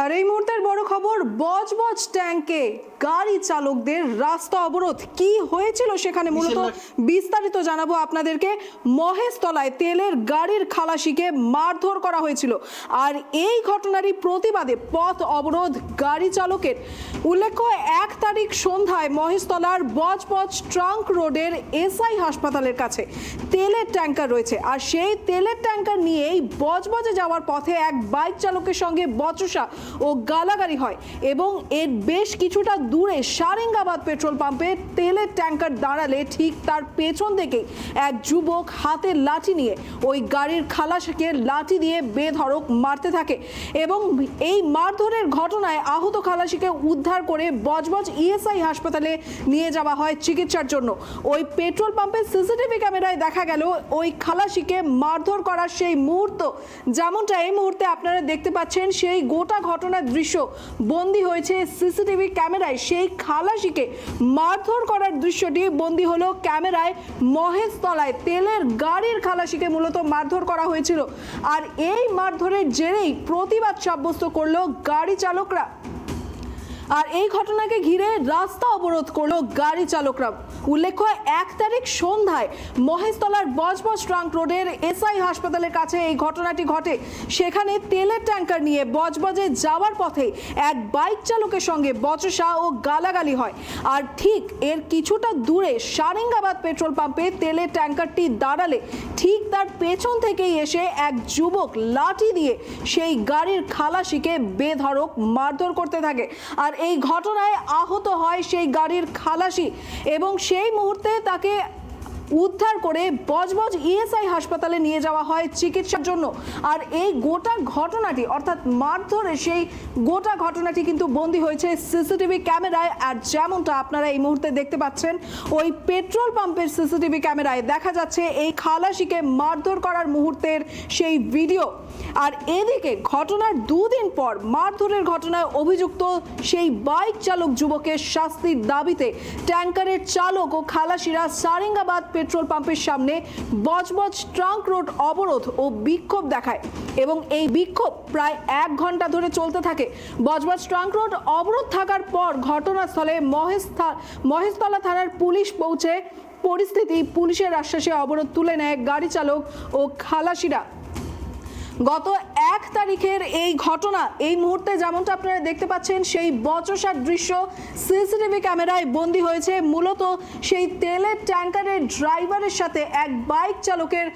আর এই মুহূর্তের বড় খবর, বজবজ ট্যাঙ্কে গাড়ি চালকদের রাস্তা অবরোধ। কি হয়েছিল সেখানে মূলত বিস্তারিত জানাবো আপনাদেরকে। মহেশতলায় তেলের গাড়ির খালাসিকে মারধর করা হয়েছিল, আর এই ঘটনারই প্রতিবাদে পথ অবরোধ গাড়ি চালকের। উল্লেখ্য, 1 তারিখ সন্ধ্যায় মহেশতলার বজবজ ট্রাঙ্ক রোডের এসআই হাসপাতালের কাছে তেলের ট্যাঙ্কার রয়েছে, আর সেই তেলের ট্যাঙ্কার নিয়েই বজবজে যাওয়ার পথে এক বাইক চালকের সঙ্গে বচসা ও গালাগালি হয় এবং এর বেশ কিছুটা দূরে সারেঙ্গাবাদ পেট্রোল পাম্পে তেলের ট্যাঙ্কার দাঁড়ালে ঠিক তার পেছন থেকেই এক যুবক হাতে লাঠি নিয়ে ওই গাড়ির খালাসিকে লাঠি দিয়ে বেধড়ক মারতে থাকে এবং এই মারধরের ঘটনায় আহত খালাসিকে উদ্ধার করে বজবজ ইএসআই হাসপাতালে নিয়ে যাওয়া হয় চিকিৎসার জন্য। ওই পেট্রোল পাম্পের সিসিটিভি ক্যামেরায় দেখা গেল ওই খালাসিকে মারধর করার সেই মুহূর্ত, যেমনটা এই মুহূর্তে আপনারা দেখতে পাচ্ছেন। সেই গোটা ঘটনার দৃশ্য বন্দী হয়েছে সিসিটিভি ক্যামেরায়। সেই খালাসিকে মারধর করার দৃশ্যটি বন্দী হলো ক্যামেরায়। মহেশতলায় তেলের গাড়ির খালাসিকে মূলত মারধর করা হয়েছিল, আর এই মারধরের জেরেই প্রতিবাদ সাব্যস্ত করলো গাড়ি চালকরা, আর এই ঘটনাকে ঘিরে রাস্তা অবরোধ করলো গাড়ি চালকরা। উল্লেখ্য, 1 তারিখ সন্ধ্যায় মহেশতলার বজবজ ট্রাঙ্ক রোডের এসআই হাসপাতালের কাছে এই ঘটনাটি ঘটে। সেখানে তেলের ট্যাঙ্কার নিয়ে বজবজে যাওয়ার পথে এক বাইক চালকের সঙ্গে বচসা ও গালাগালি হয়, আর ঠিক এর কিছুটা দূরে সারেঙ্গাবাদ পেট্রোল পাম্পে তেলের ট্যাঙ্কারটি দাঁড়ালে ঠিক তার পেছন থেকেই এসে এক যুবক লাঠি দিয়ে সেই গাড়ির খালাসিকে বেধড়ক মারধর করতে থাকে, আর এই ঘটনায় আহত হয় সেই গাড়ির খালাসি এবং সেই মুহূর্তে তাকে উদ্ধার করে বজবজ ইএসআই হাসপাতালে নিয়ে যাওয়া হয় চিকিৎসার জন্য। আর এই গোটা ঘটনাটি, অর্থাৎ মারধরের সেই গোটা ঘটনাটি কিন্তু বন্দী হয়েছে সিসিটিভি ক্যামেরায়। আর যেমনটা আপনারা এই মুহূর্তে দেখতে পাচ্ছেন, ওই পেট্রোল পাম্পের সিসিটিভি ক্যামেরায় দেখা যাচ্ছে এই খালাসিকে মারধর করার মুহূর্তের সেই ভিডিও। আর এদিকে ঘটনার 2 দিন পর মারধরের ঘটনায় অভিযুক্ত সেই বাইক চালক যুবকের শাস্তির দাবিতে ট্যাঙ্কারের চালক ও খালাসিরা সারেঙ্গাবাদ পেট্রোল পাম্পের সামনে বজবজ ট্রাঙ্ক রোড অবরোধ ও বিক্ষোভ দেখায় এবং এই বিক্ষোভ প্রায় 1 ঘন্টা ধরে চলতে থাকে। বজবজ ট্রাঙ্ক রোড অবরোধ থাকার পর ঘটনাস্থলে মহেশতলা থানার পুলিশ পৌঁছে পরিস্থিতি পুলিশের আশ্বাসে অবরোধ তুলে নেয় গাড়ি চালক ও খালাসিরা। গত 1 তারিখের এই ঘটনা, এই মুহূর্তে যেমনটা আপনারা দেখতে পাচ্ছেন, সেই বচসার দৃশ্য সিসিটিভি ক্যামেরায় বন্দী হয়েছে। মূলত সেই তেলের ট্যাঙ্কারের ড্রাইভারের সাথে এক বাইক চালকের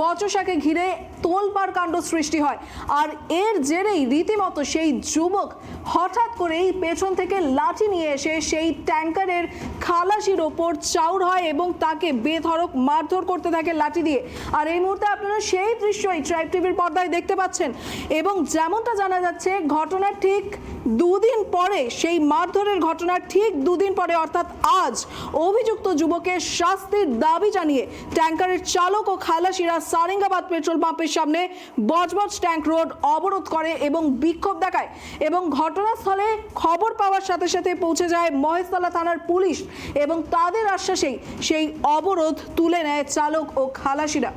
বচসাকে ঘিরে তোলপাড় কাণ্ড সৃষ্টি হয়, আর এর জেরেই রীতিমতো সেই যুবক হঠাৎ করেই পেছন থেকে লাঠি নিয়ে এসে সেই ট্যাঙ্কারের খালাসির ওপর চাউর হয় এবং তাকে বেধড়ক মারধর করতে থাকে লাঠি দিয়ে। আর এই মুহূর্তে আপনারা সেই দৃশ্যই ট্রাইব টিভির পর্দায় দেখতে পাচ্ছেন এবং যেমনটা জানা যাচ্ছে, ঘটনার ঠিক 2 দিন পরে, সেই মারধরের ঘটনার ঠিক 2 দিন পরে অর্থাৎ আজ অভিযুক্ত যুবকের শাস্তির দাবি জানিয়ে ট্যাঙ্কারের চালক ও খালাসিরা সারেঙ্গাবাদ পেট্রোল পাম্পের সামনে বজবজ ট্যাঙ্ক রোড অবরোধ করে এবং বিক্ষোভ দেখায় এবং ঘটনাস্থলে খবর পাওয়ার সাথে সাথে পৌঁছে যায় মহেশতলা থানার পুলিশ এবং তাদের আশ্বাসেই সেই অবরোধ তুলে নেয় চালক ও খালাসিরা।